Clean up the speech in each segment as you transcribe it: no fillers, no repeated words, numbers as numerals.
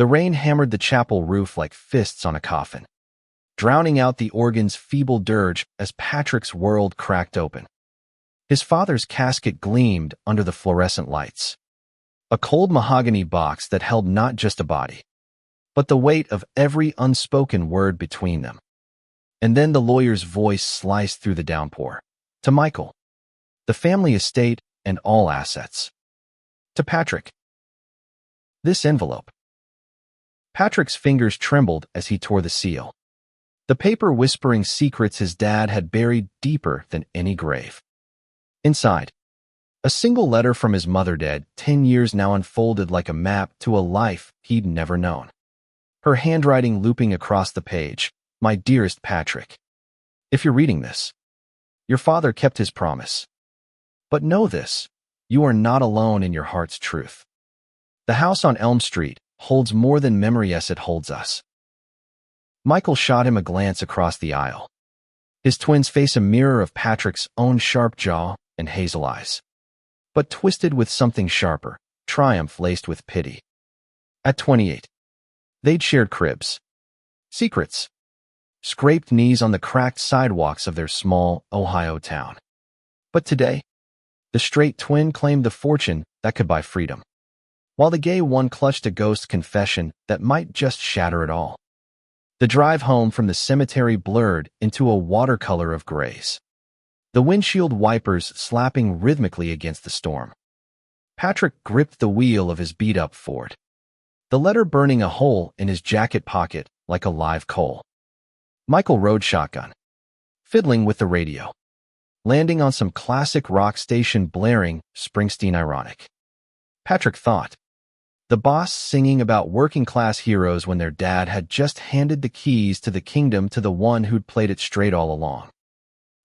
The rain hammered the chapel roof like fists on a coffin, drowning out the organ's feeble dirge as Patrick's world cracked open. His father's casket gleamed under the fluorescent lights, a cold mahogany box that held not just a body, but the weight of every unspoken word between them. And then the lawyer's voice sliced through the downpour. To Michael, the family estate and all assets. To Patrick, this envelope. Patrick's fingers trembled as he tore the seal, the paper whispering secrets his dad had buried deeper than any grave. Inside, a single letter from his mother dead 10 years now unfolded like a map to a life he'd never known. Her handwriting looping across the page. My dearest Patrick, if you're reading this, your father kept his promise. But know this, you are not alone in your heart's truth. The house on Elm Street holds more than memory as it holds us. Michael shot him a glance across the aisle. His twin's face a mirror of Patrick's own sharp jaw and hazel eyes, but twisted with something sharper, triumph laced with pity. At 28, they'd shared cribs, secrets, scraped knees on the cracked sidewalks of their small Ohio town. But today, the straight twin claimed the fortune that could buy freedom, while the gay one clutched a ghost confession that might just shatter it all. The drive home from the cemetery blurred into a watercolor of grays, the windshield wipers slapping rhythmically against the storm. Patrick gripped the wheel of his beat-up Ford, the letter burning a hole in his jacket pocket like a live coal. Michael rode shotgun, fiddling with the radio, landing on some classic rock station blaring Springsteen ironic. Patrick thought, the boss singing about working-class heroes when their dad had just handed the keys to the kingdom to the one who'd played it straight all along.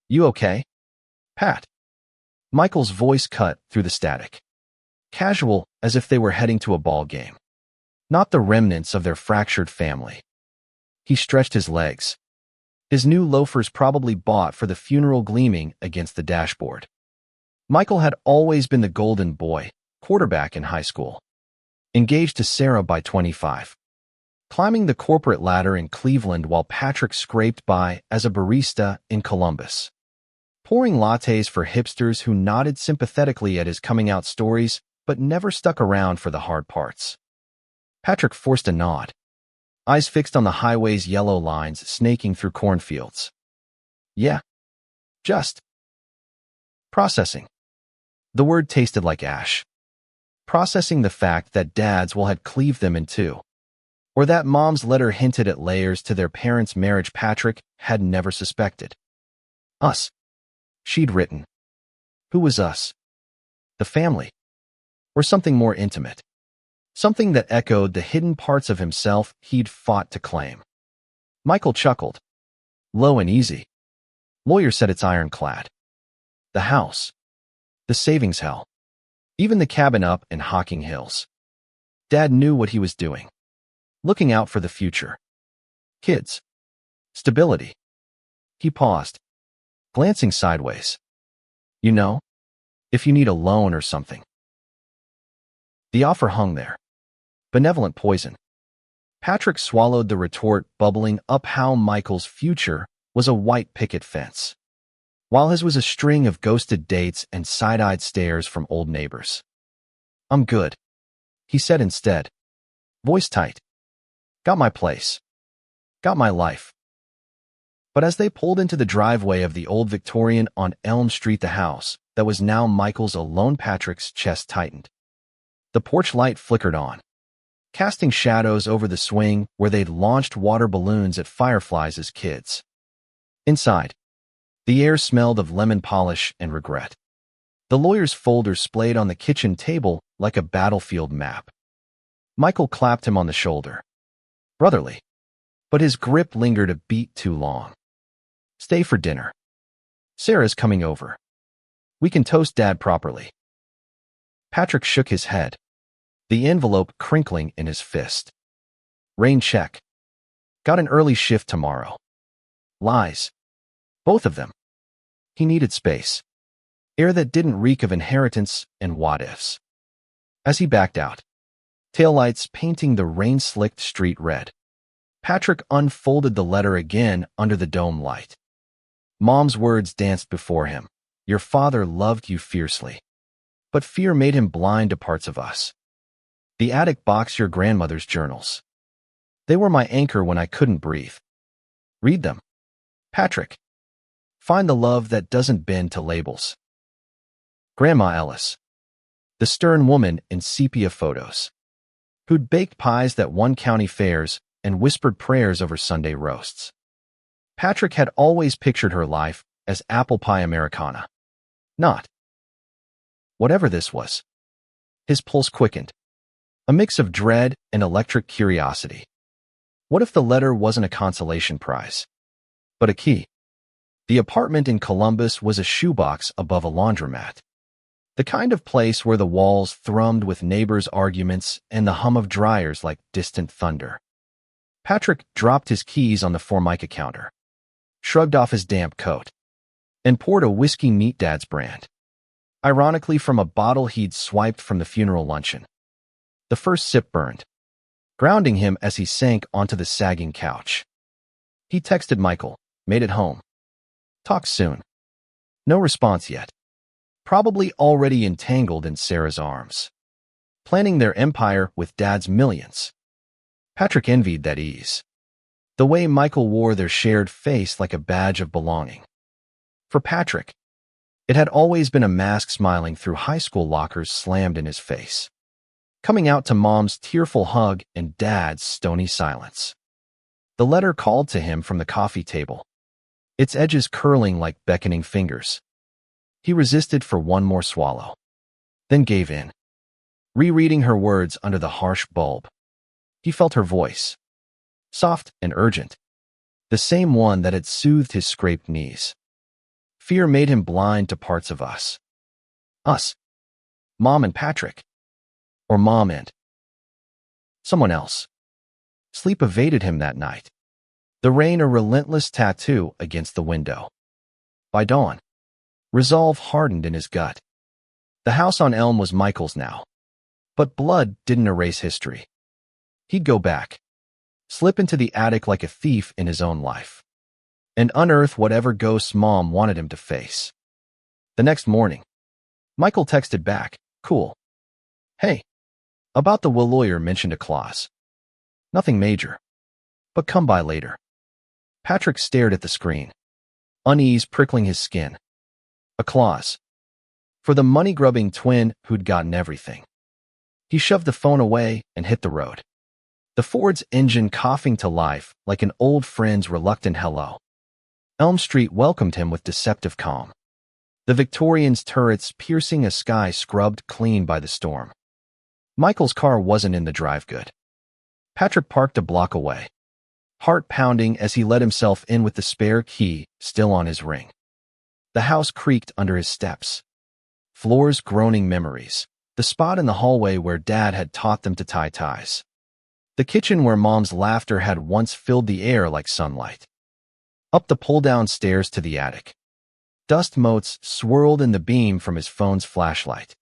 You okay, Pat? Michael's voice cut through the static, casual as if they were heading to a ball game, not the remnants of their fractured family. He stretched his legs, his new loafers probably bought for the funeral gleaming against the dashboard. Michael had always been the golden boy, quarterback in high school, engaged to Sarah by 25, climbing the corporate ladder in Cleveland while Patrick scraped by as a barista in Columbus, pouring lattes for hipsters who nodded sympathetically at his coming-out stories but never stuck around for the hard parts. Patrick forced a nod, eyes fixed on the highway's yellow lines snaking through cornfields. Yeah, just processing. The word tasted like ash. Processing the fact that dad's will had cleaved them in two, or that mom's letter hinted at layers to their parents' marriage Patrick had never suspected. Us, she'd written. Who was us? The family? Or something more intimate? Something that echoed the hidden parts of himself he'd fought to claim. Michael chuckled. Low and easy. Lawyer said it's ironclad. The house. The savings hell. Even the cabin up in Hocking Hills. Dad knew what he was doing. Looking out for the future. Kids. Stability. He paused, glancing sideways. You know, if you need a loan or something. The offer hung there. Benevolent poison. Patrick swallowed the retort, bubbling up how Michael's future was a white picket fence, while his was a string of ghosted dates and side-eyed stares from old neighbors. I'm good, he said instead, voice tight. Got my place. Got my life. But as they pulled into the driveway of the old Victorian on Elm Street, the house that was now Michael's alone, Patrick's chest tightened. The porch light flickered on, casting shadows over the swing where they'd launched water balloons at fireflies as kids. Inside, the air smelled of lemon polish and regret. The lawyer's folder splayed on the kitchen table like a battlefield map. Michael clapped him on the shoulder. Brotherly. But his grip lingered a beat too long. Stay for dinner. Sarah's coming over. We can toast Dad properly. Patrick shook his head, the envelope crinkling in his fist. Rain check. Got an early shift tomorrow. Lies. Both of them. He needed space. Air that didn't reek of inheritance and what-ifs. As he backed out, taillights painting the rain-slicked street red. Patrick unfolded the letter again under the dome light. Mom's words danced before him. Your father loved you fiercely, but fear made him blind to parts of us. The attic box your grandmother's journals. They were my anchor when I couldn't breathe. Read them. Patrick. Find the love that doesn't bend to labels. Grandma Ellis. The stern woman in sepia photos, who'd baked pies that won county fairs and whispered prayers over Sunday roasts. Patrick had always pictured her life as apple pie Americana. Not. Whatever this was. His pulse quickened. A mix of dread and electric curiosity. What if the letter wasn't a consolation prize, but a key? The apartment in Columbus was a shoebox above a laundromat. The kind of place where the walls thrummed with neighbors' arguments and the hum of dryers like distant thunder. Patrick dropped his keys on the Formica counter, shrugged off his damp coat, and poured a whiskey neat Dad's brand, ironically from a bottle he'd swiped from the funeral luncheon. The first sip burned, grounding him as he sank onto the sagging couch. He texted Michael, made it home. Talk soon. No response yet. Probably already entangled in Sarah's arms, planning their empire with Dad's millions. Patrick envied that ease. The way Michael wore their shared face like a badge of belonging. For Patrick, it had always been a mask smiling through high school lockers slammed in his face, coming out to Mom's tearful hug and Dad's stony silence. The letter called to him from the coffee table, its edges curling like beckoning fingers. He resisted for one more swallow, then gave in, rereading her words under the harsh bulb. He felt her voice, soft and urgent, the same one that had soothed his scraped knees. Fear made him blind to parts of us. Us. Mom and Patrick. Or Mom and someone else. Sleep evaded him that night, the rain a relentless tattoo against the window. By dawn, resolve hardened in his gut. The house on Elm was Michael's now, but blood didn't erase history. He'd go back, slip into the attic like a thief in his own life, and unearth whatever ghosts Mom wanted him to face. The next morning, Michael texted back, cool. Hey, about the will lawyer mentioned a clause. Nothing major, but come by later. Patrick stared at the screen, unease prickling his skin. A clause. For the money-grubbing twin who'd gotten everything. He shoved the phone away and hit the road, the Ford's engine coughing to life like an old friend's reluctant hello. Elm Street welcomed him with deceptive calm, the Victorian's turrets piercing a sky scrubbed clean by the storm. Michael's car wasn't in the drive good. Patrick parked a block away, heart pounding as he let himself in with the spare key still on his ring. The house creaked under his steps, floors groaning memories, the spot in the hallway where Dad had taught them to tie ties, the kitchen where Mom's laughter had once filled the air like sunlight. Up the pull-down stairs to the attic. Dust motes swirled in the beam from his phone's flashlight.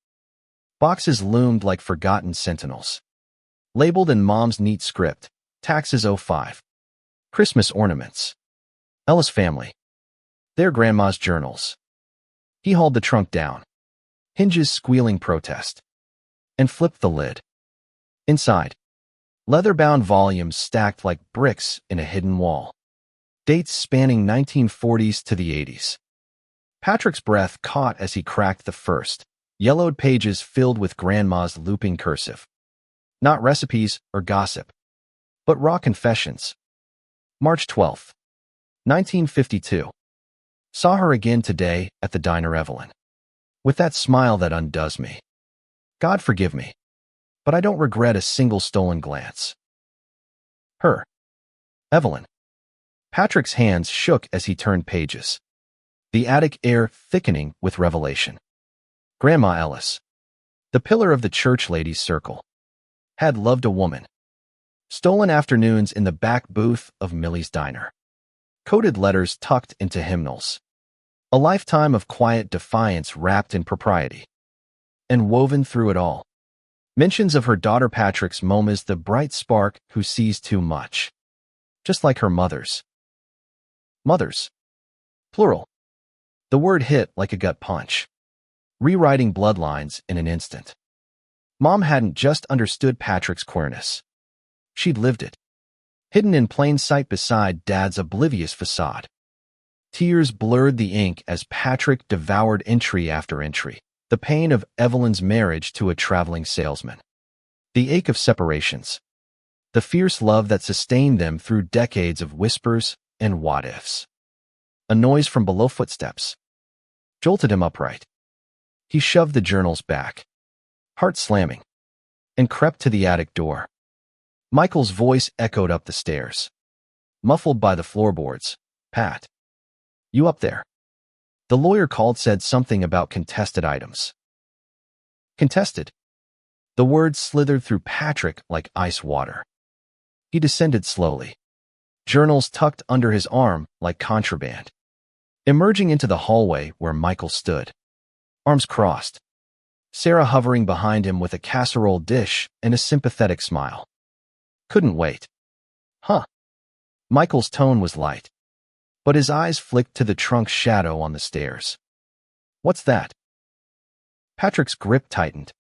Boxes loomed like forgotten sentinels, labeled in Mom's neat script, taxes 05. Christmas ornaments. Ellis family. Their grandma's journals. He hauled the trunk down, hinges squealing protest, and flipped the lid. Inside, leather-bound volumes stacked like bricks in a hidden wall, dates spanning 1940s to the 80s. Patrick's breath caught as he cracked the first, yellowed pages filled with Grandma's looping cursive. Not recipes or gossip, but raw confessions. March 12, 1952. Saw her again today at the diner Evelyn. With that smile that undoes me. God forgive me, but I don't regret a single stolen glance. Her. Evelyn. Patrick's hands shook as he turned pages, the attic air thickening with revelation. Grandma Ellis, the pillar of the church ladies' circle, had loved a woman. Stolen afternoons in the back booth of Millie's diner. Coded letters tucked into hymnals. A lifetime of quiet defiance wrapped in propriety. And woven through it all, Mentions of her daughter Patrick's mom is the bright spark who sees too much. Just like her mother's. Mothers. Plural. The word hit like a gut punch, rewriting bloodlines in an instant. Mom hadn't just understood Patrick's queerness. She'd lived it. Hidden in plain sight beside Dad's oblivious facade. Tears blurred the ink as Patrick devoured entry after entry. The pain of Evelyn's marriage to a traveling salesman. The ache of separations. The fierce love that sustained them through decades of whispers and what-ifs. A noise from below footsteps jolted him upright. He shoved the journals back, heart slamming, and crept to the attic door. Michael's voice echoed up the stairs, muffled by the floorboards. "Pat, you up there?" The lawyer called, said something about contested items. Contested? The word slithered through Patrick like ice water. He descended slowly, journals tucked under his arm like contraband, emerging into the hallway where Michael stood, arms crossed, Sarah hovering behind him with a casserole dish and a sympathetic smile. Couldn't wait. Huh. Michael's tone was light, but his eyes flicked to the trunk's shadow on the stairs. What's that? Patrick's grip tightened.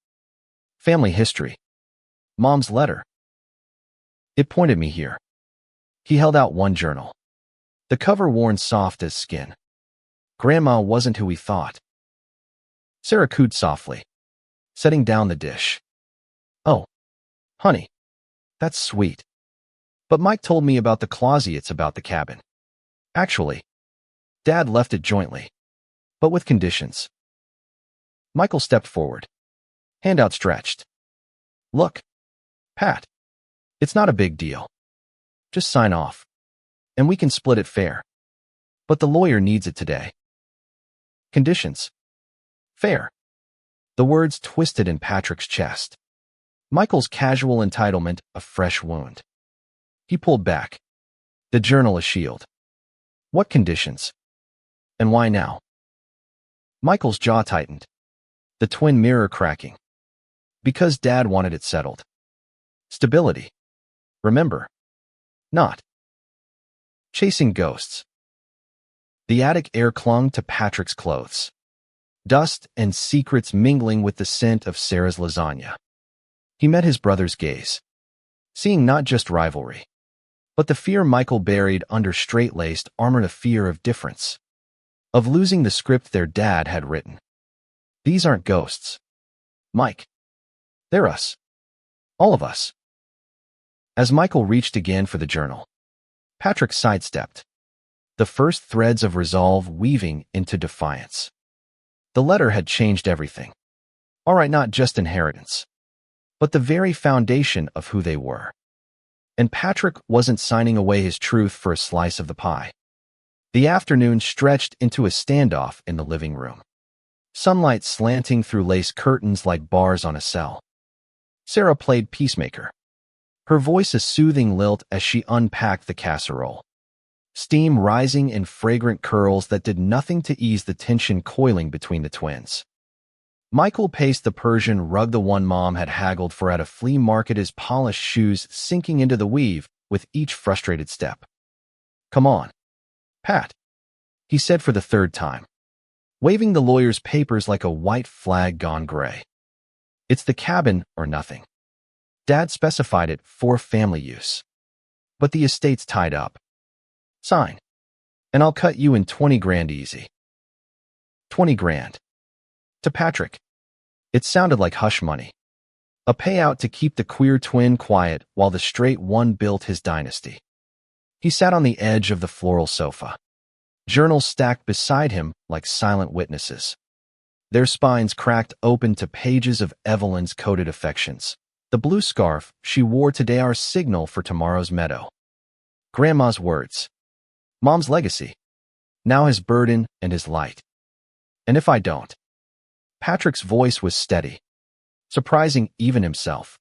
Family history. Mom's letter. It pointed me here. He held out one journal, the cover worn soft as skin. Grandma wasn't who he thought. Sarah cooed softly, setting down the dish. Oh, honey, that's sweet. But Mike told me about the closets about the cabin. Actually, Dad left it jointly, but with conditions. Michael stepped forward, hand outstretched. Look, Pat, it's not a big deal. Just sign off, and we can split it fair. But the lawyer needs it today. Conditions. Fair. The words twisted in Patrick's chest. Michael's casual entitlement a fresh wound. He pulled back, the journal a shield. What conditions? And why now? Michael's jaw tightened, the twin mirror cracking. Because Dad wanted it settled. Stability. Remember. Not chasing ghosts. The attic air clung to Patrick's clothes, dust and secrets mingling with the scent of Sarah's lasagna. He met his brother's gaze, seeing not just rivalry, but the fear Michael buried under straight-laced armor, a fear of difference, of losing the script their dad had written. These aren't ghosts, Mike. They're us. All of us. As Michael reached again for the journal, Patrick sidestepped, the first threads of resolve weaving into defiance. The letter had changed everything. All right, not just inheritance, but the very foundation of who they were. And Patrick wasn't signing away his truth for a slice of the pie. The afternoon stretched into a standoff in the living room, sunlight slanting through lace curtains like bars on a cell. Sarah played peacemaker, her voice a soothing lilt as she unpacked the casserole, steam rising in fragrant curls that did nothing to ease the tension coiling between the twins. Michael paced the Persian rug the one Mom had haggled for at a flea market, his polished shoes sinking into the weave with each frustrated step. Come on, Pat, he said for the third time, waving the lawyer's papers like a white flag gone gray. It's the cabin or nothing. Dad specified it for family use. But the estate's tied up. Sign, and I'll cut you in 20 grand easy. 20 grand. To Patrick, it sounded like hush money. A payout to keep the queer twin quiet while the straight one built his dynasty. He sat on the edge of the floral sofa, journals stacked beside him like silent witnesses, their spines cracked open to pages of Evelyn's coded affections. The blue scarf she wore today, our signal for tomorrow's meadow. Grandma's words. Mom's legacy. Now his burden and his light. And if I don't? Patrick's voice was steady, surprising even himself.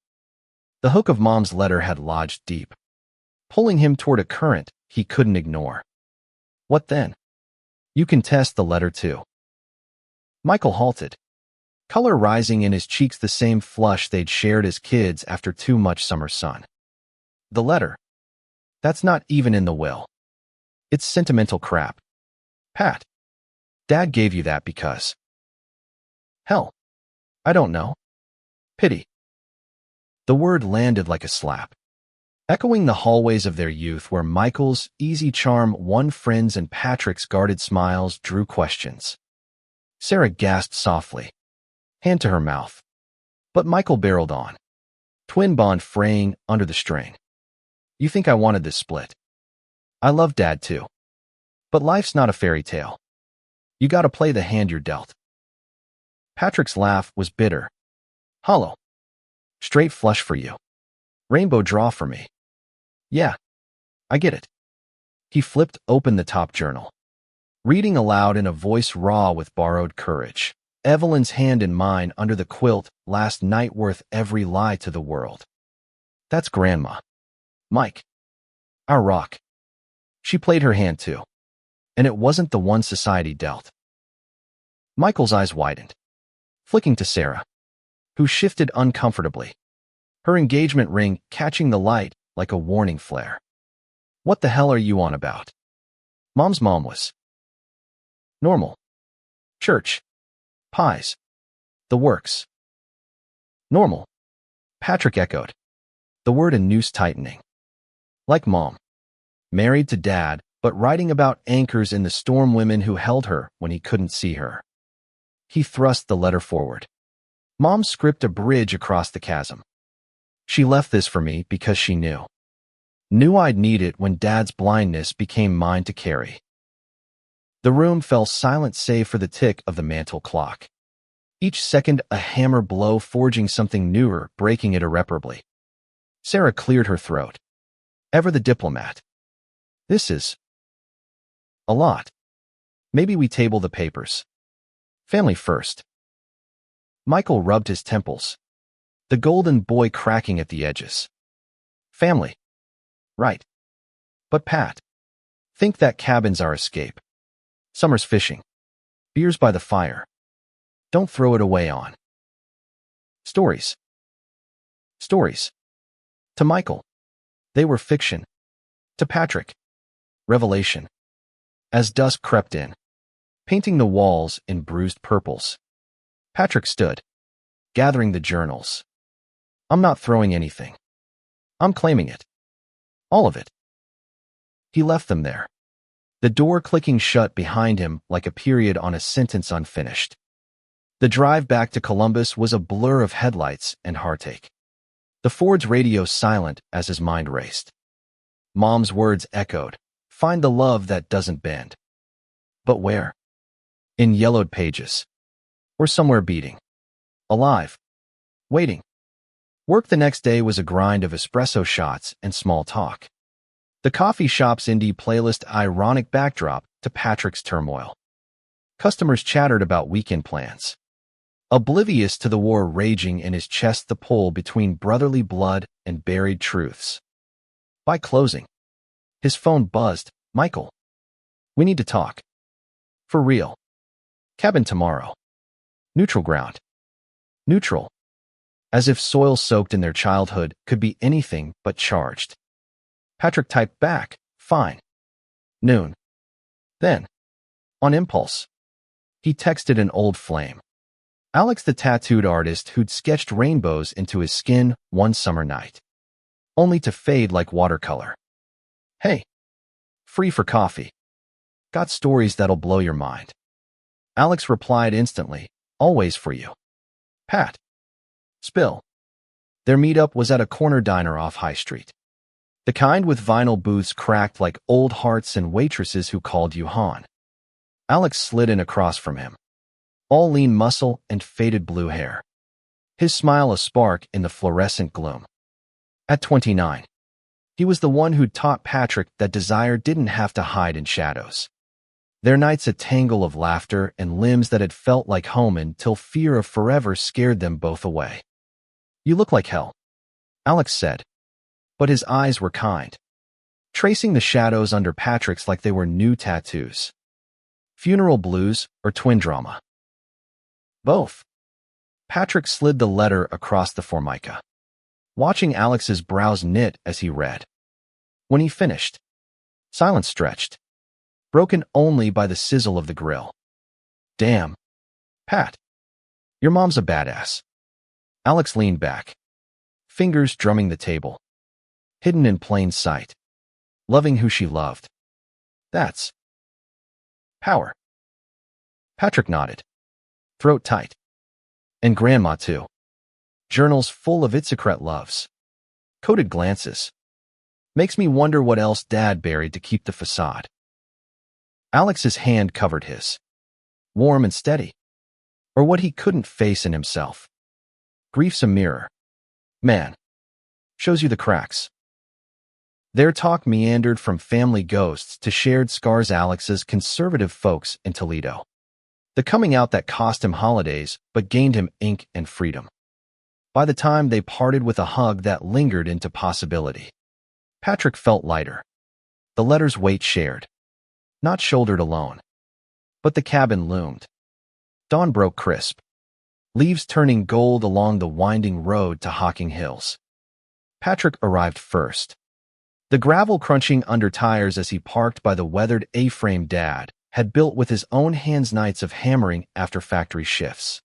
The hook of Mom's letter had lodged deep, pulling him toward a current he couldn't ignore. What then? You can test the letter too. Michael halted, color rising in his cheeks, the same flush they'd shared as kids after too much summer sun. The letter. That's not even in the will. It's sentimental crap. Pat. Dad gave you that because... Hell. I don't know. Pity. The word landed like a slap, echoing the hallways of their youth where Michael's easy charm won friends and Patrick's guarded smiles drew questions. Sarah gasped softly, hand to her mouth. But Michael barreled on, twin bond fraying under the strain. You think I wanted this split? I love Dad too. But life's not a fairy tale. You gotta play the hand you're dealt. Patrick's laugh was bitter, hollow. Straight flush for you. Rainbow draw for me. Yeah, I get it. He flipped open the top journal, reading aloud in a voice raw with borrowed courage. Evelyn's hand in mine under the quilt, last night worth every lie to the world. That's Grandma. Mike. Our rock. She played her hand too. And it wasn't the one society dealt. Michael's eyes widened, flicking to Sarah, who shifted uncomfortably, her engagement ring catching the light like a warning flare. What the hell are you on about? Mom's mom was normal. Church. Pies. The works. Normal. Patrick echoed, the word a noose tightening. Like Mom. Married to Dad, but writing about anchors in the storm, women who held her when he couldn't see her. He thrust the letter forward. Mom's script a bridge across the chasm. She left this for me because she knew. Knew I'd need it when Dad's blindness became mine to carry. The room fell silent save for the tick of the mantel clock. Each second a hammer blow forging something newer, breaking it irreparably. Sarah cleared her throat. Ever the diplomat. This is a lot. Maybe we table the papers. Family first. Michael rubbed his temples, the golden boy cracking at the edges. Family. Right. But Pat. Think that cabin's our escape. Summer's fishing. Beers by the fire. Don't throw it away on. Stories. Stories. To Michael. They were fiction. To Patrick. Revelation. As dusk crept in, painting the walls in bruised purples, Patrick stood, gathering the journals. I'm not throwing anything. I'm claiming it. All of it. He left them there, the door clicking shut behind him like a period on a sentence unfinished. The drive back to Columbus was a blur of headlights and heartache. The Ford's radio silent as his mind raced. Mom's words echoed, find the love that doesn't bend. But where? In yellowed pages. Or somewhere beating. Alive. Waiting. Work the next day was a grind of espresso shots and small talk. The coffee shop's indie playlist ironic backdrop to Patrick's turmoil. Customers chattered about weekend plans. Oblivious to the war raging in his chest, the pull between brotherly blood and buried truths. By closing, his phone buzzed. Michael. We need to talk. For real. Cabin tomorrow. Neutral ground. Neutral. As if soil soaked in their childhood could be anything but charged. Patrick typed back, fine. Noon. Then, on impulse, he texted an old flame. Alex, the tattooed artist who'd sketched rainbows into his skin one summer night, only to fade like watercolor. Hey. Free for coffee. Got stories that'll blow your mind. Alex replied instantly, always for you. Pat. Spill. Their meetup was at a corner diner off High Street. The kind with vinyl booths cracked like old hearts and waitresses who called you Han. Alex slid in across from him, all lean muscle and faded blue hair. His smile a spark in the fluorescent gloom. At 29, he was the one who'd taught Patrick that desire didn't have to hide in shadows. Their nights a tangle of laughter and limbs that had felt like home until fear of forever scared them both away. You look like hell, Alex said, but his eyes were kind, tracing the shadows under Patrick's like they were new tattoos. Funeral blues or twin drama? Both. Patrick slid the letter across the formica, watching Alex's brows knit as he read. When he finished, silence stretched, broken only by the sizzle of the grill. Damn, Pat, your mom's a badass. Alex leaned back, fingers drumming the table, hidden in plain sight, loving who she loved. That's power. Patrick nodded, throat tight. And Grandma, too. Journals full of its secret loves. Coded glances. Makes me wonder what else Dad buried to keep the facade. Alex's hand covered his, warm and steady. Or what he couldn't face in himself. Grief's a mirror. Man. Shows you the cracks. Their talk meandered from family ghosts to shared scars. Alex's conservative folks in Toledo. The coming out that cost him holidays but gained him ink and freedom. By the time they parted with a hug that lingered into possibility, Patrick felt lighter. The letter's weight shared. Not shouldered alone. But the cabin loomed. Dawn broke crisp. Leaves turning gold along the winding road to Hocking Hills. Patrick arrived first. The gravel crunching under tires as he parked by the weathered A-frame Dad had built with his own hands, nights of hammering after factory shifts.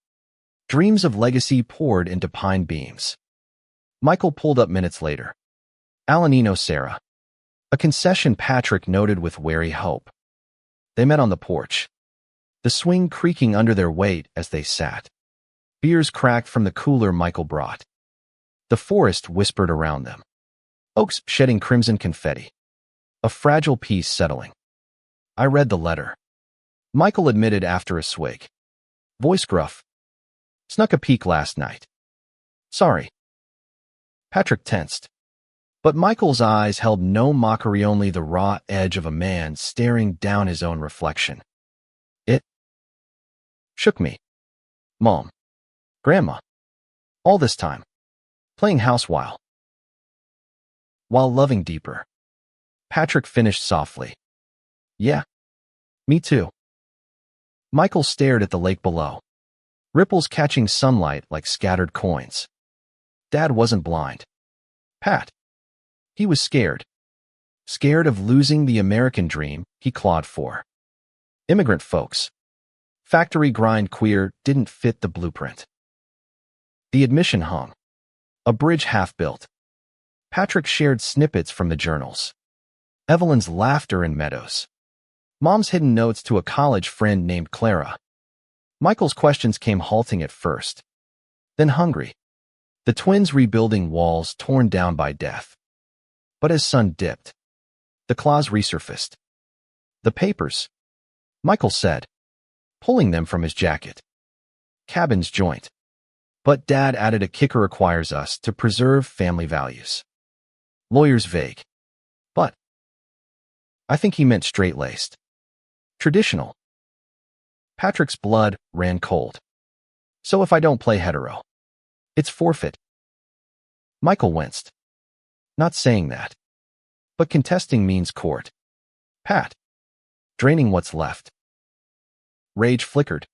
Dreams of legacy poured into pine beams. Michael pulled up minutes later. Alanino Sarah. A concession Patrick noted with wary hope. They met on the porch. The swing creaking under their weight as they sat. Beers cracked from the cooler Michael brought. The forest whispered around them. Oaks shedding crimson confetti. A fragile peace settling. I read the letter. Michael admitted after a swig. Voice gruff. Snuck a peek last night. Sorry. Patrick tensed. But Michael's eyes held no mockery, only the raw edge of a man staring down his own reflection. It shook me. Mom. Grandma. All this time. Playing house while loving deeper. Patrick finished softly. Yeah. Me too. Michael stared at the lake below. Ripples catching sunlight like scattered coins. Dad wasn't blind. Pat. He was scared. Scared of losing the American dream he clawed for. Immigrant folks. Factory grind queer didn't fit the blueprint. The admission hung. A bridge half built. Patrick shared snippets from the journals. Evelyn's laughter in meadows. Mom's hidden notes to a college friend named Clara. Michael's questions came halting at first. Then hungry. The twins rebuilding walls torn down by death. But as sun dipped, the claws resurfaced. The papers, Michael said, pulling them from his jacket. Cabin's joint. But Dad added, a kicker requires us to preserve family values. Lawyers vague. But I think he meant straight-laced. Traditional. Patrick's blood ran cold. So if I don't play hetero, it's forfeit. Michael winced. Not saying that. But contesting means court. Pat. Draining what's left. Rage flickered.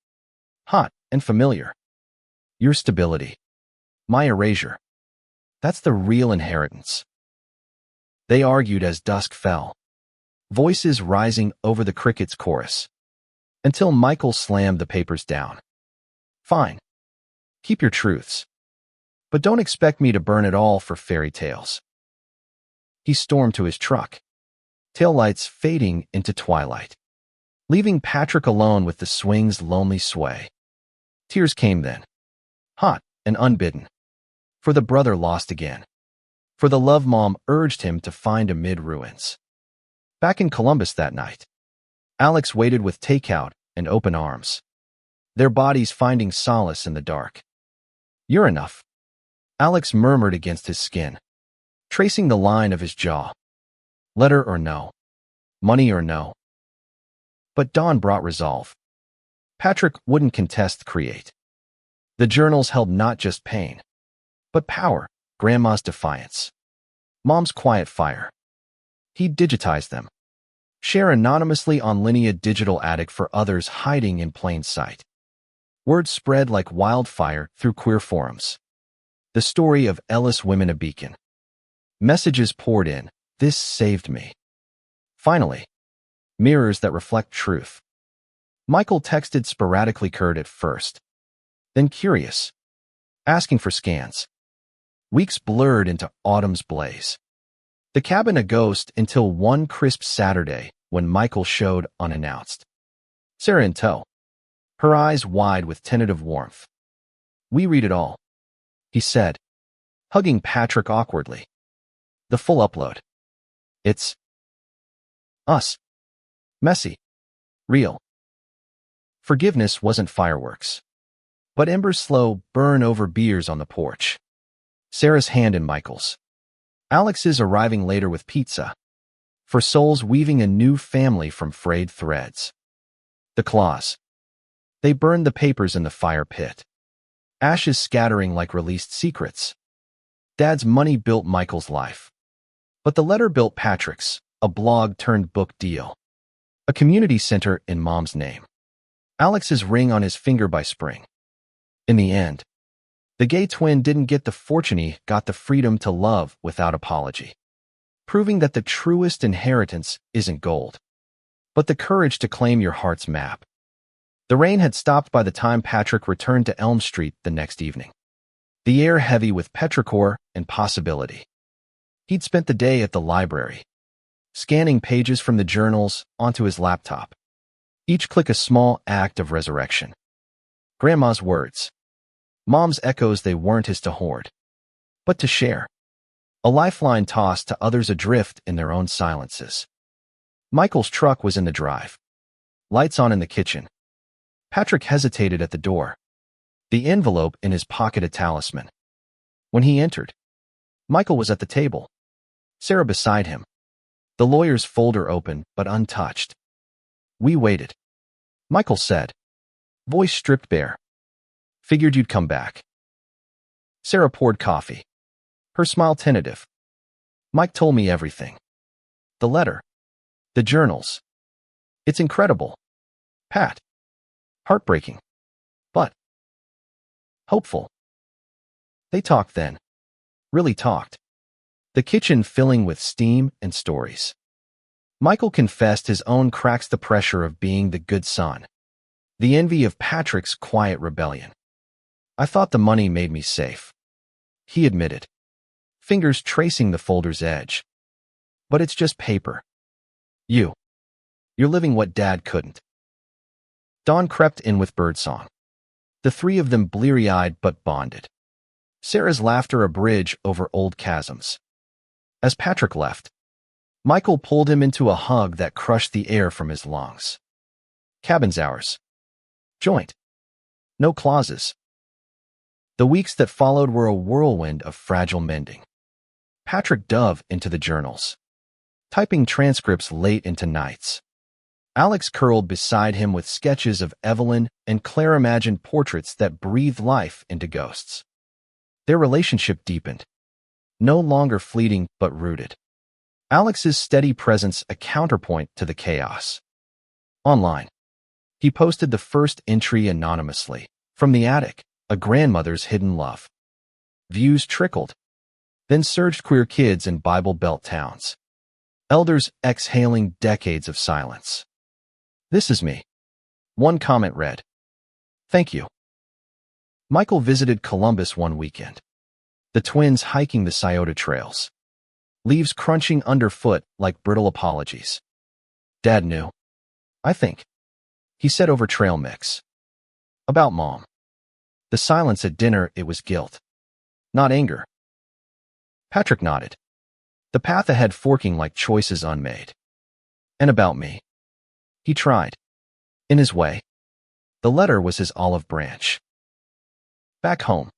Hot and familiar. Your stability. My erasure. That's the real inheritance. They argued as dusk fell. Voices rising over the cricket's chorus. Until Michael slammed the papers down. Fine. Keep your truths. But don't expect me to burn it all for fairy tales. He stormed to his truck. Taillights fading into twilight. Leaving Patrick alone with the swing's lonely sway. Tears came then. Hot and unbidden. For the brother lost again. For the love Mom urged him to find amid ruins. Back in Columbus that night, Alex waited with takeout and open arms. Their bodies finding solace in the dark. You're enough. Alex murmured against his skin, tracing the line of his jaw. Letter or no. Money or no. But dawn brought resolve. Patrick wouldn't contest create. The journals held not just pain, but power, Grandma's defiance. Mom's quiet fire. He'd digitize them. Share anonymously on Linea Digital Attic for others hiding in plain sight. Word spread like wildfire through queer forums. The story of Ellis women a beacon. Messages poured in. This saved me. Finally, mirrors that reflect truth. Michael texted sporadically Kurt at first, then curious, asking for scans. Weeks blurred into autumn's blaze. The cabin a ghost until one crisp Saturday when Michael showed unannounced. Sarah in tow, her eyes wide with tentative warmth. We read it all, he said, hugging Patrick awkwardly. The full upload. It's us. Messy. Real. Forgiveness wasn't fireworks, but embers slow burn over beers on the porch. Sarah's hand in Michael's. Alex's arriving later with pizza. For souls weaving a new family from frayed threads. The claws. They burned the papers in the fire pit. Ashes scattering like released secrets. Dad's money built Michael's life. But the letter built Patrick's, a blog turned book deal. A community center in Mom's name. Alex's ring on his finger by spring. In the end, the gay twin didn't get the fortune, he got the freedom to love without apology. Proving that the truest inheritance isn't gold, but the courage to claim your heart's map. The rain had stopped by the time Patrick returned to Elm Street the next evening. The air heavy with petrichor and possibility. He'd spent the day at the library, scanning pages from the journals onto his laptop. Each click a small act of resurrection. Grandma's words. Mom's echoes they weren't his to hoard, but to share. A lifeline tossed to others adrift in their own silences. Michael's truck was in the drive. Lights on in the kitchen. Patrick hesitated at the door, the envelope in his pocket a talisman. When he entered, Michael was at the table, Sarah beside him, the lawyer's folder open but untouched. We waited. Michael said, voice stripped bare. Figured you'd come back. Sarah poured coffee, her smile tentative. Mike told me everything. The letter. The journals. It's incredible. Pat. Heartbreaking. But hopeful. They talked then. Really talked. The kitchen filling with steam and stories. Michael confessed his own cracks, the pressure of being the good son. The envy of Patrick's quiet rebellion. I thought the money made me safe, he admitted, fingers tracing the folder's edge. But it's just paper. You're living what Dad couldn't. Dawn crept in with birdsong. The three of them bleary-eyed but bonded. Sarah's laughter a bridge over old chasms. As Patrick left, Michael pulled him into a hug that crushed the air from his lungs. Cabin's ours. Joint. No clauses. The weeks that followed were a whirlwind of fragile mending. Patrick dove into the journals, typing transcripts late into nights. Alex curled beside him with sketches of Evelyn, and Claire imagined portraits that breathed life into ghosts. Their relationship deepened, no longer fleeting but rooted. Alex's steady presence a counterpoint to the chaos. Online, he posted the first entry anonymously, from the attic, a grandmother's hidden love. Views trickled, then surged queer kids in Bible Belt towns. Elders exhaling decades of silence. This is me. One comment read. Thank you. Michael visited Columbus one weekend. The twins hiking the Scioto trails. Leaves crunching underfoot like brittle apologies. Dad knew. I think, he said over trail mix. About Mom. The silence at dinner, it was guilt, not anger. Patrick nodded. The path ahead forking like choices unmade. And about me. He tried. In his way. The letter was his olive branch. Back home,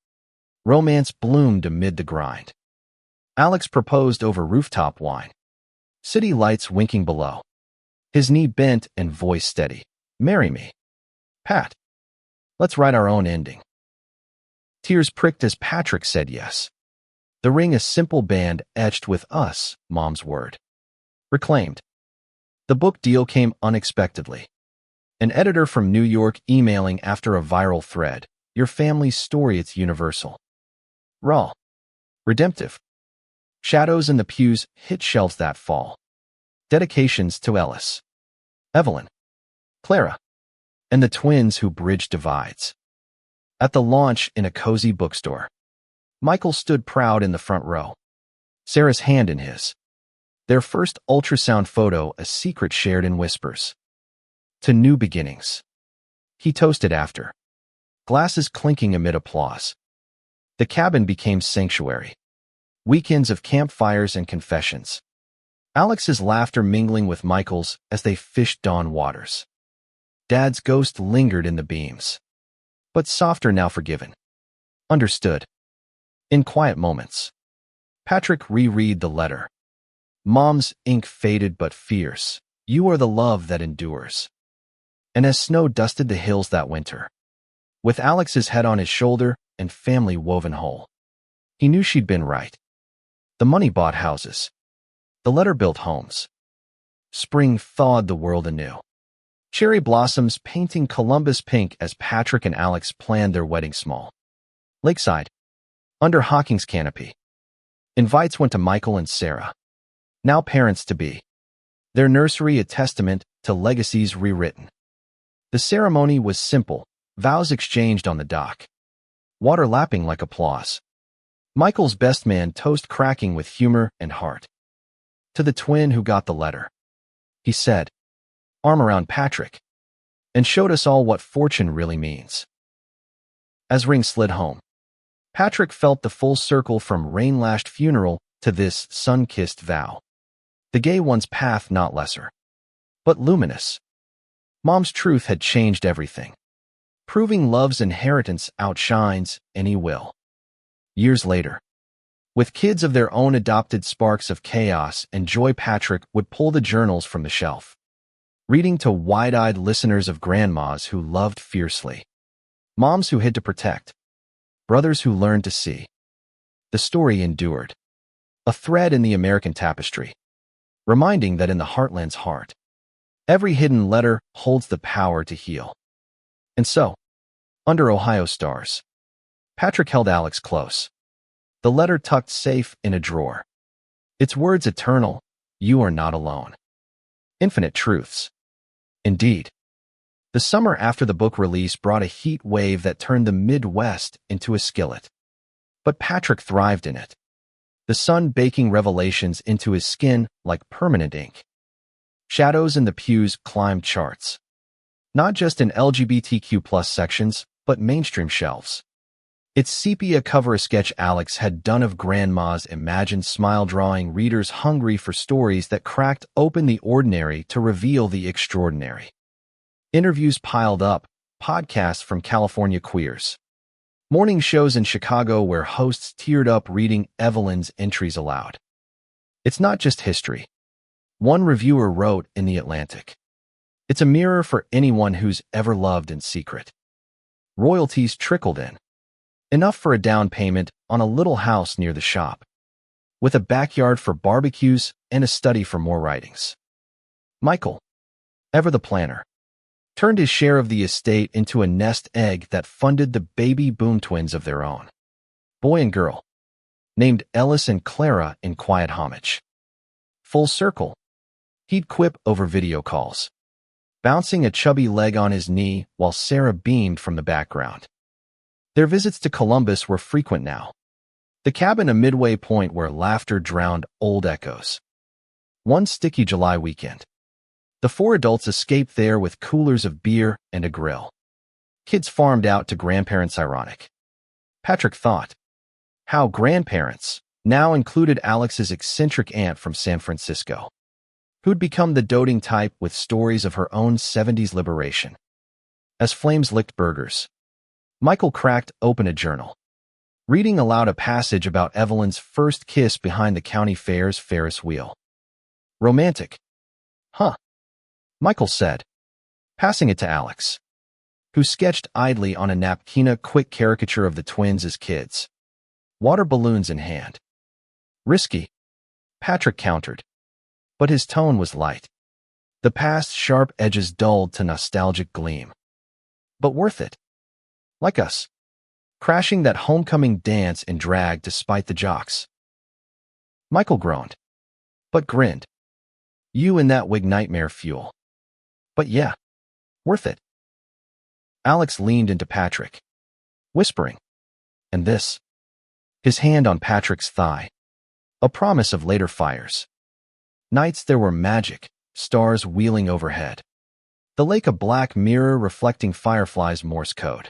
romance bloomed amid the grind. Alex proposed over rooftop wine. City lights winking below. His knee bent and voice steady. Marry me. Pat. Let's write our own ending. Tears pricked as Patrick said yes. The ring a simple band etched with us, Mom's word. Reclaimed. The book deal came unexpectedly. An editor from New York emailing after a viral thread. Your family's story, it's universal. Raw. Redemptive. Shadows in the Pews hit shelves that fall. Dedications to Ellis, Evelyn, Clara, and the twins who bridged divides. At the launch in a cozy bookstore, Michael stood proud in the front row, Sarah's hand in his. Their first ultrasound photo, a secret shared in whispers. To new beginnings. He toasted after, glasses clinking amid applause. The cabin became sanctuary. Weekends of campfires and confessions. Alex's laughter mingling with Michael's as they fished dawn waters. Dad's ghost lingered in the beams. But softer now, forgiven. Understood. In quiet moments, Patrick reread the letter. Mom's ink faded but fierce. You are the love that endures. And as snow dusted the hills that winter, with Alex's head on his shoulder and family woven whole, he knew she'd been right. The money bought houses. The letter built homes. Spring thawed the world anew. Cherry blossoms painting Columbus pink as Patrick and Alex planned their wedding small. Lakeside, under Hawking's canopy. Invites went to Michael and Sarah, now parents-to-be. Their nursery a testament to legacies rewritten. The ceremony was simple, vows exchanged on the dock. Water lapping like applause. Michael's best man toast cracking with humor and heart. To the twin who got the letter, he said, arm around Patrick, and showed us all what fortune really means. As Ring slid home, Patrick felt the full circle from rain-lashed funeral to this sun-kissed vow. The gay one's path not lesser, but luminous. Mom's truth had changed everything, proving love's inheritance outshines any will. Years later, with kids of their own adopted sparks of chaos and joy, Patrick would pull the journals from the shelf, reading to wide-eyed listeners of grandmas who loved fiercely, moms who hid to protect, brothers who learned to see. The story endured, a thread in the American tapestry, reminding that in the heartland's heart, every hidden letter holds the power to heal. And so, under Ohio stars, Patrick held Alex close, the letter tucked safe in a drawer. Its words eternal, you are not alone. Infinite truths. Indeed. The summer after the book release brought a heat wave that turned the Midwest into a skillet. But Patrick thrived in it, the sun baking revelations into his skin like permanent ink. Shadows in the Pews climbed charts, not just in LGBTQ+ sections, but mainstream shelves. Its sepia cover, a sketch Alex had done of Grandma's imagined smile, drawing readers hungry for stories that cracked open the ordinary to reveal the extraordinary. Interviews piled up, podcasts from California queers, morning shows in Chicago where hosts teared up reading Evelyn's entries aloud. It's not just history. One reviewer wrote in The Atlantic, it's a mirror for anyone who's ever loved in secret. Royalties trickled in, enough for a down payment on a little house near the shop, with a backyard for barbecues and a study for more writings. Michael, ever the planner, turned his share of the estate into a nest egg that funded the baby boom twins of their own, boy and girl, named Ellis and Clara in quiet homage. Full circle, he'd quip over video calls, bouncing a chubby leg on his knee while Sarah beamed from the background. Their visits to Columbus were frequent now, the cabin a midway point where laughter drowned old echoes. One sticky July weekend, the four adults escaped there with coolers of beer and a grill. Kids farmed out to grandparents. Ironic, Patrick thought, how grandparents now included Alex's eccentric aunt from San Francisco, who'd become the doting type with stories of her own 70s liberation. As flames licked burgers, Michael cracked open a journal, reading aloud a passage about Evelyn's first kiss behind the county fair's Ferris wheel. Romantic. Huh? Michael said, passing it to Alex, who sketched idly on a napkin a quick caricature of the twins as kids, water balloons in hand. Risky, Patrick countered, but his tone was light. The past's sharp edges dulled to nostalgic gleam. But worth it. Like us. Crashing that homecoming dance in drag despite the jocks. Michael groaned. But grinned. You and that wig nightmare fuel. But yeah. Worth it. Alex leaned into Patrick. Whispering. And this. His hand on Patrick's thigh. A promise of later fires. Nights there were magic, stars wheeling overhead. The lake a black mirror reflecting fireflies' Morse code.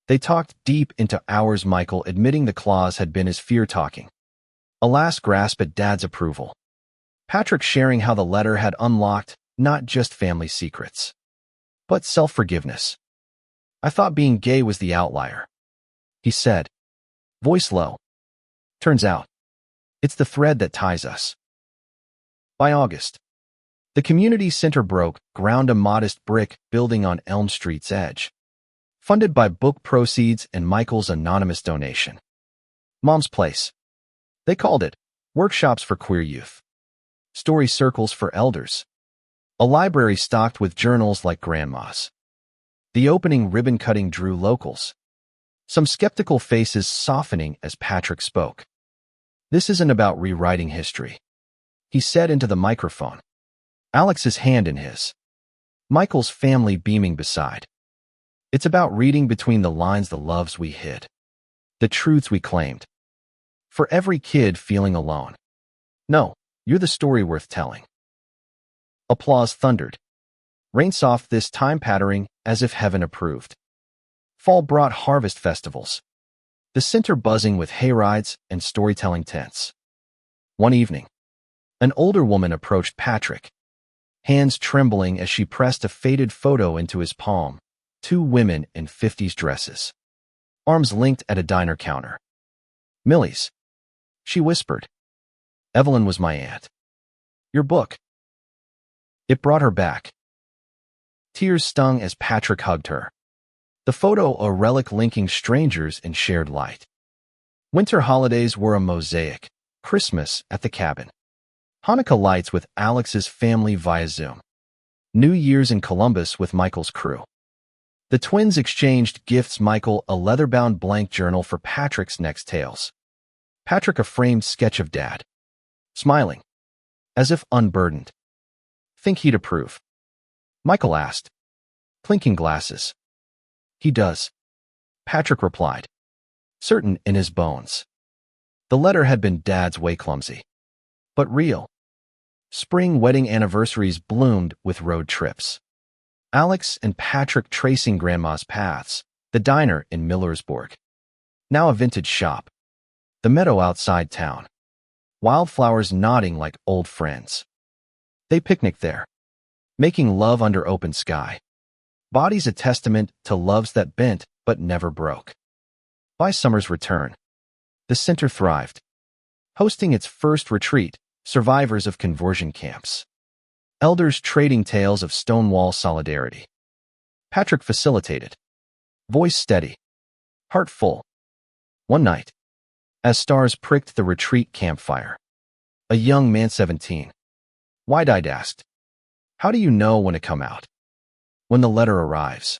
They talked deep into hours, Michael admitting the clause had been his fear talking. A last grasp at Dad's approval. Patrick sharing how the letter had unlocked not just family secrets, but self-forgiveness. I thought being gay was the outlier, he said, voice low. Turns out, it's the thread that ties us. By August, the community center broke ground, a modest brick building on Elm Street's edge, funded by book proceeds and Michael's anonymous donation. Mom's Place. They called it workshops for queer youth, story circles for elders, a library stocked with journals like Grandma's. The opening ribbon-cutting drew locals, some skeptical faces softening as Patrick spoke. This isn't about rewriting history, he said into the microphone, Alex's hand in his, Michael's family beaming beside. It's about reading between the lines, the loves we hid, the truths we claimed. For every kid feeling alone. No, you're the story worth telling. Applause thundered. Rain soft this time, pattering as if heaven approved. Fall brought harvest festivals, the center buzzing with hayrides and storytelling tents. One evening, an older woman approached Patrick, hands trembling as she pressed a faded photo into his palm. Two women in 50s dresses, arms linked at a diner counter. Millie's, she whispered. Evelyn was my aunt. Your book. It brought her back. Tears stung as Patrick hugged her. The photo a relic linking strangers in shared light. Winter holidays were a mosaic. Christmas at the cabin. Hanukkah lights with Alex's family via Zoom. New Year's in Columbus with Michael's crew. The twins exchanged gifts, Michael a leather-bound blank journal for Patrick's next tales. Patrick a framed sketch of Dad. Smiling. As if unburdened. Think he'd approve? Michael asked. Clinking glasses. He does. Patrick replied. Certain in his bones. The letter had been Dad's way clumsy. But real. Spring wedding anniversaries bloomed with road trips. Alex and Patrick tracing Grandma's paths, the diner in Millersburg. Now a vintage shop. The meadow outside town. Wildflowers nodding like old friends. They picnicked there, making love under open sky. Bodies a testament to loves that bent but never broke. By summer's return, the center thrived, hosting its first retreat, survivors of conversion camps. Elders trading tales of Stonewall solidarity. Patrick facilitated. Voice steady. Heart full. One night, as stars pricked the retreat campfire, a young man 17, wide-eyed asked, How do you know when to come out? When the letter arrives.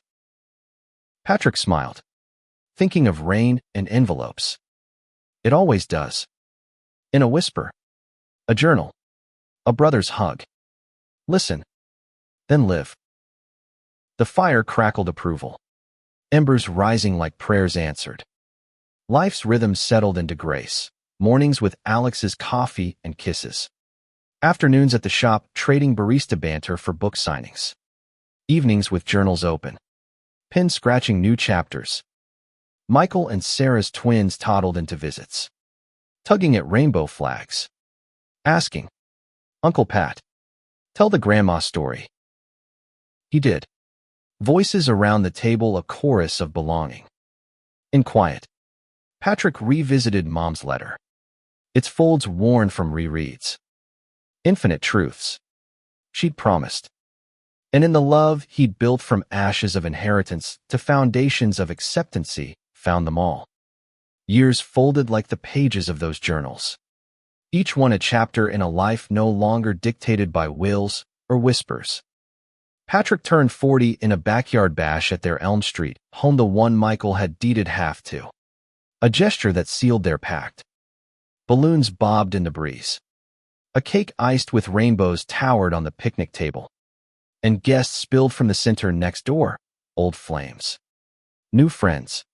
Patrick smiled, thinking of rain and envelopes. It always does. In a whisper. A journal. A brother's hug. Listen. Then live. The fire crackled approval. Embers rising like prayers answered. Life's rhythm settled into grace. Mornings with Alex's coffee and kisses. Afternoons at the shop trading barista banter for book signings. Evenings with journals open. Pen scratching new chapters. Michael and Sarah's twins toddled into visits. Tugging at rainbow flags. Asking, Uncle Pat, tell the grandma story. He did. Voices around the table, a chorus of belonging. In quiet, Patrick revisited Mom's letter. Its folds worn from rereads. Infinite truths. She'd promised. And in the love he'd built from ashes of inheritance to foundations of acceptancy, found them all. Years folded like the pages of those journals. Each one a chapter in a life no longer dictated by wills or whispers. Patrick turned 40 in a backyard bash at their Elm Street home, the one Michael had deeded half to. A gesture that sealed their pact. Balloons bobbed in the breeze. A cake iced with rainbows towered on the picnic table. And guests spilled from the center next door. Old flames. New friends.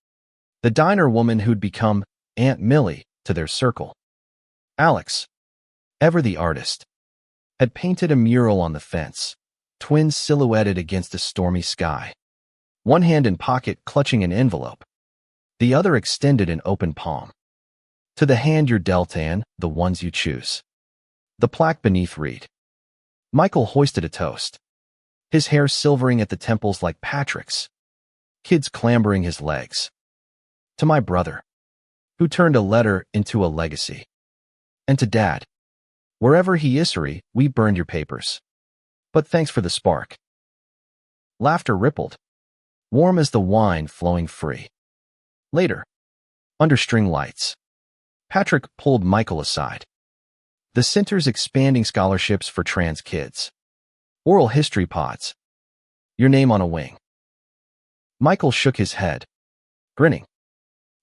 The diner woman who'd become Aunt Millie to their circle. Alex, ever the artist, had painted a mural on the fence, twins silhouetted against a stormy sky. One hand in pocket clutching an envelope, the other extended in open palm. To the hand you're dealt, and the ones you choose. The plaque beneath read. Michael hoisted a toast, his hair silvering at the temples like Patrick's, kids clambering his legs. To my brother, who turned a letter into a legacy. And to Dad, wherever he is, we burned your papers. But thanks for the spark. Laughter rippled, warm as the wine flowing free. Later, under string lights, Patrick pulled Michael aside. The center's expanding scholarships for trans kids. Oral history pods. Your name on a wing. Michael shook his head, grinning.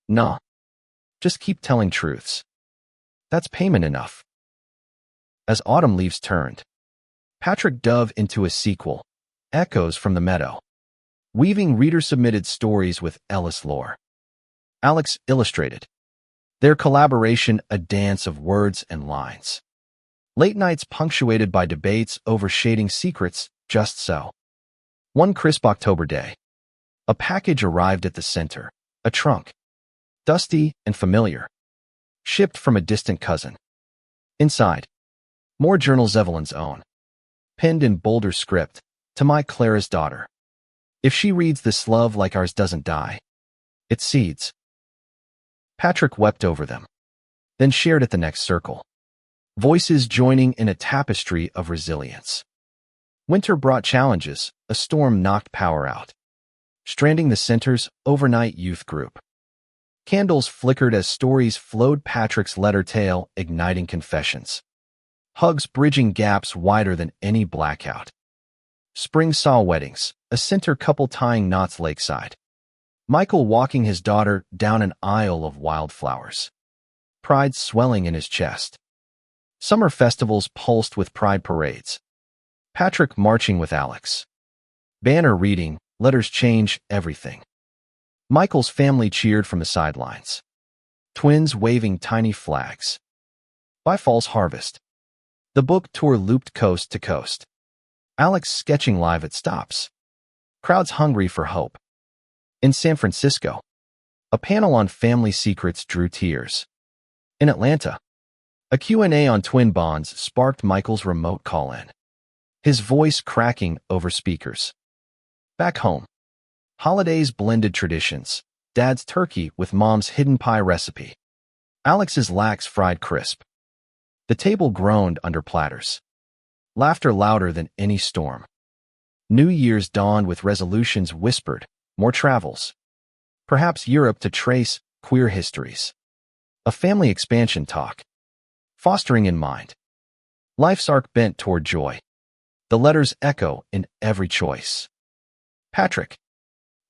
Nah. Just keep telling truths. That's payment enough. As autumn leaves turned, Patrick dove into a sequel, Echoes from the Meadow, weaving reader-submitted stories with Ellis lore. Alex illustrated. Their collaboration a dance of words and lines. Late nights punctuated by debates over shading secrets, just so. One crisp October day, a package arrived at the center, a trunk. Dusty and familiar. Shipped from a distant cousin. Inside, more journals Evelyn's own. Penned in bolder script, to my Clara's daughter. If she reads this love like ours doesn't die. It seeds. Patrick wept over them. Then shared at the next circle. Voices joining in a tapestry of resilience. Winter brought challenges, a storm knocked power out. Stranding the center's overnight youth group. Candles flickered as stories flowed, Patrick's letter tale igniting confessions. Hugs bridging gaps wider than any blackout. Spring saw weddings, a center couple tying knots lakeside. Michael walking his daughter down an aisle of wildflowers. Pride swelling in his chest. Summer festivals pulsed with pride parades. Patrick marching with Alex. Banner reading, letters change everything. Michael's family cheered from the sidelines. Twins waving tiny flags. By fall's harvest, the book tour looped coast to coast. Alex sketching live at stops. Crowds hungry for hope. In San Francisco, a panel on family secrets drew tears. In Atlanta, a Q&A on twin bonds sparked Michael's remote call-in, his voice cracking over speakers. Back home, holidays blended traditions, Dad's turkey with Mom's hidden pie recipe, Alex's lax fried crisp. The table groaned under platters. Laughter louder than any storm. New Year's dawned with resolutions whispered, more travels. Perhaps Europe to trace queer histories. A family expansion talk. Fostering in mind. Life's arc bent toward joy. The letters echo in every choice. Patrick.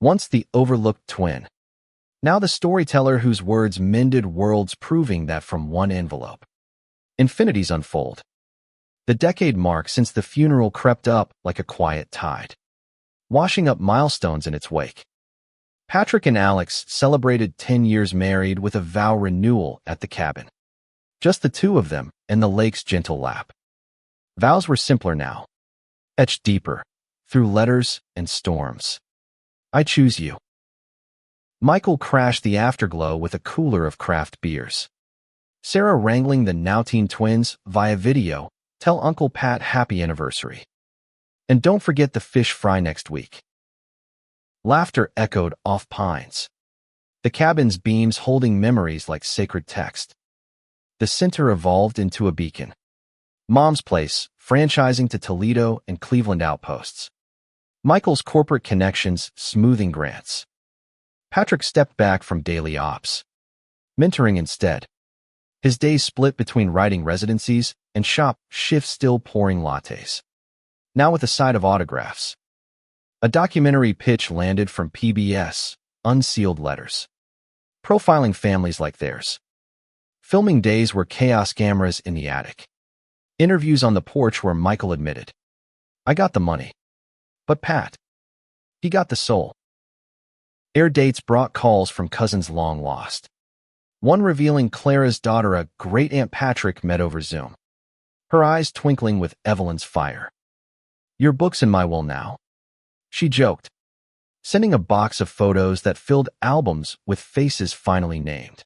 Once the overlooked twin. Now the storyteller whose words mended worlds, proving that from one envelope, infinities unfold. The decade mark since the funeral crept up like a quiet tide, washing up milestones in its wake. Patrick and Alex celebrated 10 years married with a vow renewal at the cabin. Just the two of them and the lake's gentle lap. Vows were simpler now, etched deeper, through letters and storms. I choose you. Michael crashed the afterglow with a cooler of craft beers. Sarah wrangling the now-teen twins via video, tell Uncle Pat happy anniversary. And don't forget the fish fry next week. Laughter echoed off pines. The cabin's beams holding memories like sacred text. The center evolved into a beacon. Mom's place, franchising to Toledo and Cleveland outposts. Michael's corporate connections, smoothing grants. Patrick stepped back from daily ops, mentoring instead. His days split between writing residencies and shop shifts, still pouring lattes. now with a side of autographs. A documentary pitch landed from PBS, unsealed letters. Profiling families like theirs. Filming days were chaos, cameras in the attic. Interviews on the porch where Michael admitted, "I got the money. But Pat, he got the soul." Air dates brought calls from cousins long lost. One revealing Clara's daughter a great-aunt Patrick met over Zoom. Her eyes twinkling with Evelyn's fire. "Your book's in my will now," she joked, sending a box of photos that filled albums with faces finally named.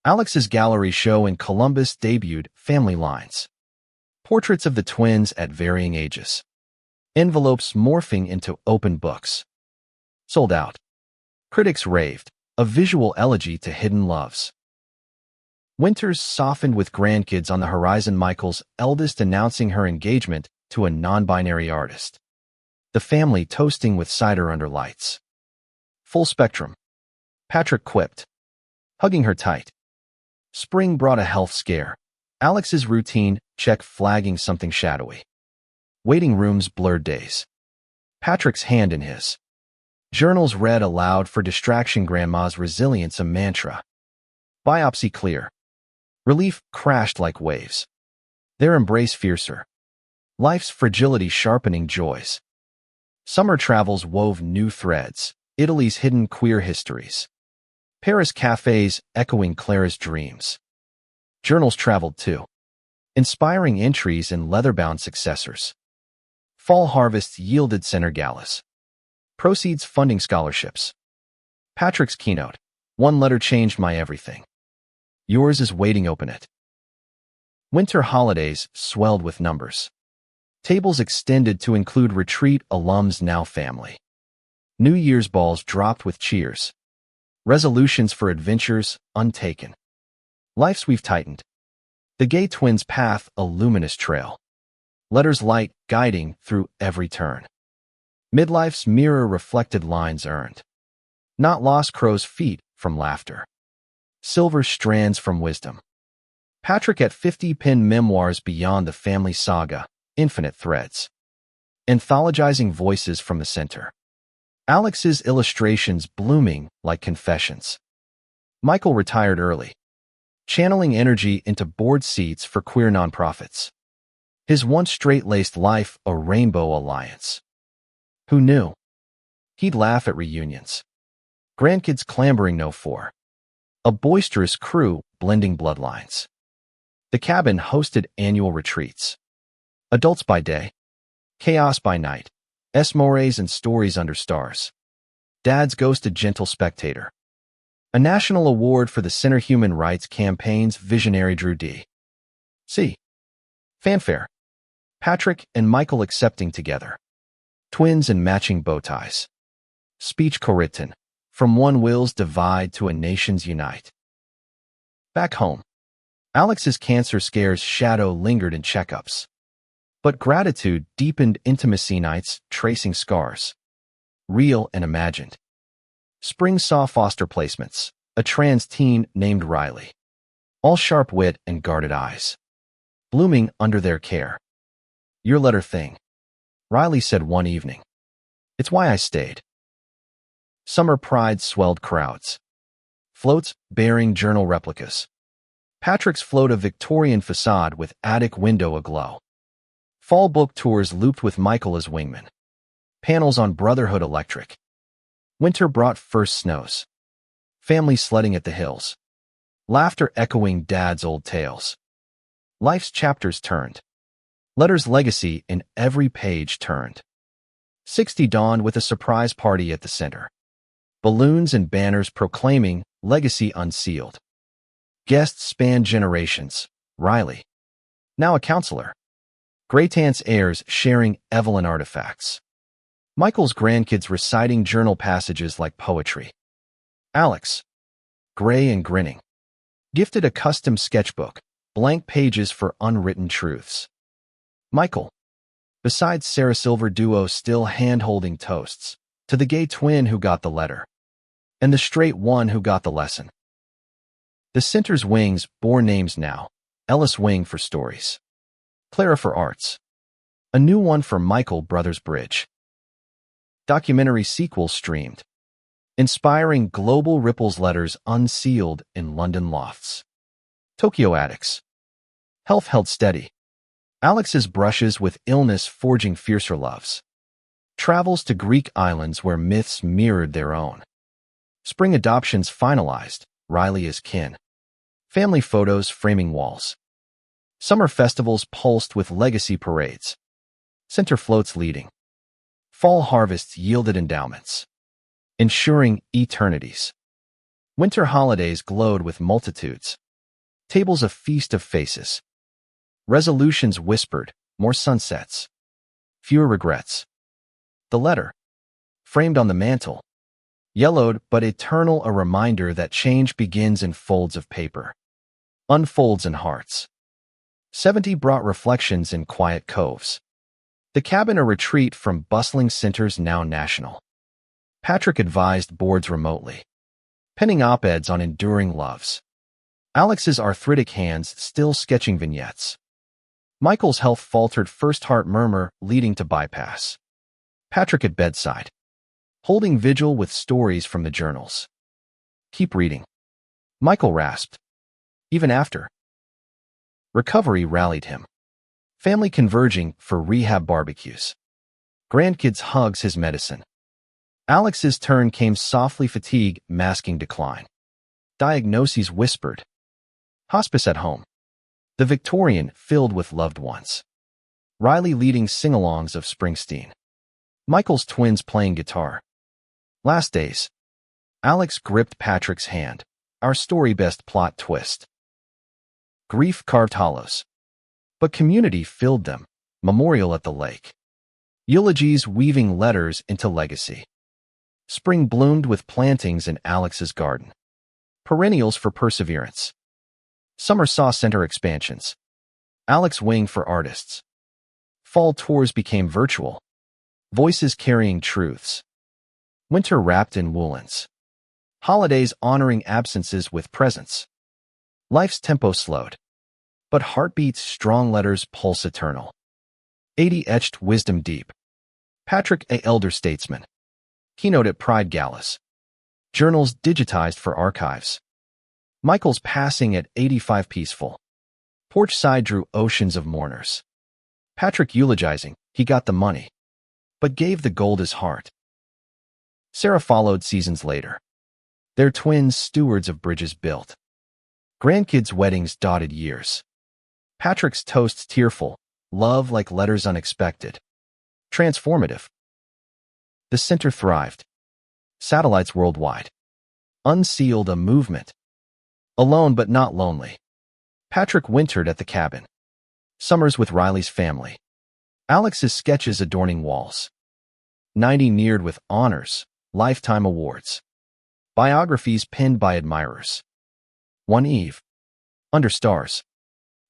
Alex's gallery show in Columbus debuted Family Lines. Portraits of the twins at varying ages. Envelopes morphing into open books. Sold out. Critics raved, a visual elegy to hidden loves. Winters softened with grandkids on the horizon, Michael's eldest announcing her engagement to a non-binary artist. The family toasting with cider under lights. Full spectrum. Patrick quipped, hugging her tight. Spring brought a health scare. Alex's routine check flagging something shadowy. Waiting rooms blurred days. Patrick's hand in his. Journals read aloud for distraction, grandma's resilience a mantra. Biopsy clear. Relief crashed like waves. Their embrace fiercer. Life's fragility sharpening joys. Summer travels wove new threads, Italy's hidden queer histories. Paris cafes echoing Clara's dreams. Journals traveled too. Inspiring entries in leather-bound successors. Fall harvests yielded center galas. Proceeds funding scholarships. Patrick's keynote. One letter changed my everything. Yours is waiting, open it. Winter holidays swelled with numbers. Tables extended to include retreat alums, now family. New Year's balls dropped with cheers. Resolutions for adventures untaken. Life's we've tightened. The gay twins' path a luminous trail. Letters light guiding through every turn. Midlife's mirror reflected lines earned. Not lost crow's feet from laughter. Silver strands from wisdom. Patrick at 50 penned memoirs beyond the family saga, infinite threads. Anthologizing voices from the center. Alex's illustrations blooming like confessions. Michael retired early, channeling energy into board seats for queer nonprofits. His once straight-laced life a rainbow alliance. Who knew? He'd laugh at reunions. Grandkids clambering no for. A boisterous crew blending bloodlines. The cabin hosted annual retreats. Adults by day, chaos by night, esmores and stories under stars. Dad's ghost a gentle spectator. A national award for the Center Human Rights Campaign's visionary Drew D. C. Fanfare. Patrick and Michael accepting together. Twins in matching bow ties. Speech co-written. From one will's divide to a nation's unite. Back home. Alex's cancer scares shadow lingered in checkups. But gratitude deepened intimacy nights, tracing scars. Real and imagined. Spring saw foster placements. A trans teen named Riley. All sharp wit and guarded eyes. Blooming under their care. Your letter thing. Riley said one evening. It's why I stayed. Summer pride swelled crowds. Floats bearing journal replicas. Patrick's float a Victorian facade with attic window aglow. Fall book tours looped with Michael as wingman. Panels on Brotherhood Electric. Winter brought first snows. Family sledding at the hills. Laughter echoing Dad's old tales. Life's chapters turned. Letters legacy in every page turned. 60 dawned with a surprise party at the center. Balloons and banners proclaiming legacy unsealed. Guests spanned generations. Riley. Now a counselor. Greytant's heirs sharing Evelyn artifacts. Michael's grandkids reciting journal passages like poetry. Alex. Gray and grinning. Gifted a custom sketchbook. Blank pages for unwritten truths. Michael. Besides Sarah Silver duo still hand-holding toasts. To the gay twin who got the letter. And the straight one who got the lesson. The center's wings bore names now. Ellis Wing for stories. Clara for arts. A new one for Michael Brothers Bridge. Documentary sequel streamed. Inspiring global ripples letters unsealed in London lofts. Tokyo attics. Health held steady. Alex's brushes with illness forging fiercer loves. Travels to Greek islands where myths mirrored their own. Spring adoptions finalized. Riley is kin. Family photos framing walls. Summer festivals pulsed with legacy parades. Center floats leading. Fall harvests yielded endowments, ensuring eternities. Winter holidays glowed with multitudes. Tables a feast of faces. Resolutions whispered, more sunsets. Fewer regrets. The letter, framed on the mantel, yellowed but eternal, a reminder that change begins in folds of paper, unfolds in hearts. 70 brought reflections in quiet coves. The cabin a retreat from bustling centers now national. Patrick advised boards remotely, penning op-eds on enduring loves. Alex's arthritic hands still sketching vignettes. Michael's health faltered, first heart murmur leading to bypass. Patrick at bedside, holding vigil with stories from the journals. Keep reading. Michael rasped. Even after. Recovery rallied him. Family converging for rehab barbecues. Grandkids hugs his medicine. Alex's turn came softly, fatigue masking decline. Diagnoses whispered. Hospice at home. The Victorian filled with loved ones. Riley leading sing-alongs of Springsteen. Michael's twins playing guitar. Last days. Alex gripped Patrick's hand. Our story best plot twist. Grief carved hollows. But community filled them. Memorial at the lake. Eulogies weaving letters into legacy. Spring bloomed with plantings in Alex's garden. Perennials for perseverance. Summer saw center expansions. Alex wing for artists. Fall tours became virtual. Voices carrying truths. Winter wrapped in woolens. Holidays honoring absences with presence. Life's tempo slowed. But heartbeats strong, letters pulse eternal. 80 etched wisdom deep. Patrick a elder statesman. Keynote at Pride Galas. Journals digitized for archives. Michael's passing at 85 peaceful. Porch side drew oceans of mourners. Patrick eulogizing, he got the money, but gave the gold his heart. Sarah followed seasons later. Their twins stewards of bridges built. Grandkids' weddings dotted years. Patrick's toasts tearful, love like letters unexpected. Transformative. The center thrived. Satellites worldwide. Unsealed a movement. Alone but not lonely. Patrick wintered at the cabin. Summers with Riley's family. Alex's sketches adorning walls. 90 neared with honors, lifetime awards. Biographies penned by admirers. One eve. Under stars.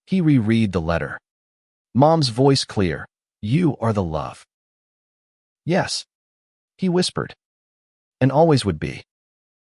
He reread the letter. Mom's voice clear. You are the love. Yes. He whispered. And always would be.